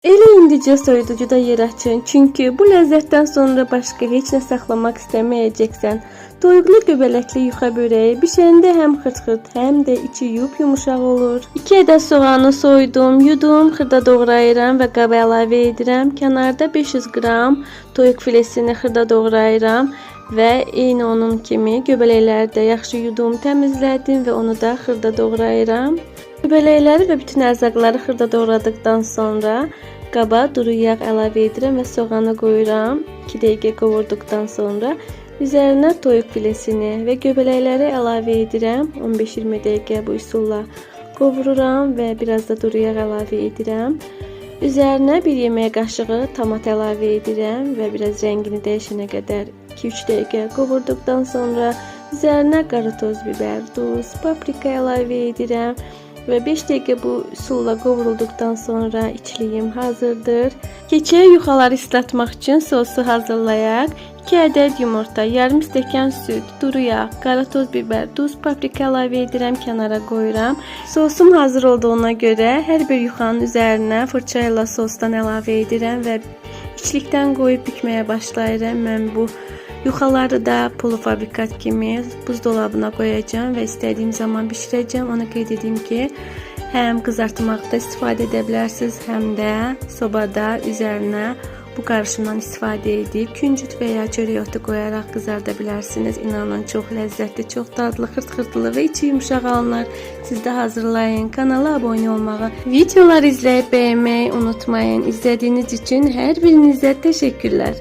Elə indicə soyuducuda yer açın, çünki bu ləzzətdən sonra başqa heç nə saxlamaq istəməyəcəksən. Toyuqlu göbələkli yuxa börəyi bişəndə həm xırt-xırt, həm də içi yumşaq olur. 2 ədəd soğanı soydum, yudum, xırda doğrayıram və qaba əlavə edirəm. Kənarda 500 qram toyuq filesini xırda doğrayıram və eyni onun kimi göbələkləri də yaxşı yudum, təmizlədim və onu da xırda doğrayıram. Göbələkləri və bütün ərzaqları xırda doğradıqdan sonra qaba duru yağ əlavə edirəm və soğanı qoyuram. 2 dəqiqə qovurduqdan sonra üzərinə toyuq filesini və göbələkləri əlavə edirəm. 15-20 dəqiqə bu üsulla qovururam və biraz da duru yağ əlavə edirəm. Üzərinə 1 yemək qaşığı tomat əlavə edirəm və biraz rəngini dəyişənə qədər 2-3 dəqiqə qovurduqdan sonra üzərinə qara toz biber, duz, paprika əlavə edirəm. Və 5 dəqiqə bu üsulla qovurulduqdan sonra içliyim hazırdır. Keçək yuxaları islatmaq üçün sosu hazırlayaq. 2 ədəd yumurta, yarım stəkan süd, duru yağ, qara toz biber, duz, paprika əlavə edirəm, kənara qoyuram. Sosum hazır olduğuna görə hər bir yuxanın üzərinə fırça ilə sosdan əlavə edirəm və içlikdən qoyub bükməyə başlayıram. Mən bu yuxaları da polofabrikat kimi buzdolabına qoyacağam və istədiyim zaman bişirəcəm. Ona qeyd edim ki, həm qızartmaqda istifadə edə bilərsiniz, həm də sobada üzərinə bu qarışımdan istifadə edib küncüt və ya çörək otu qoyaraq qızarda bilərsiniz. İnanın çox ləzzətli, çox dadlı, xırt-xırtlı və içi yumşaq alınır. Siz də hazırlayın, kanala abunə olmağı, videoları izləyib bəyənməyi unutmayın. İzlədiyiniz üçün hər birinizə təşəkkürlər.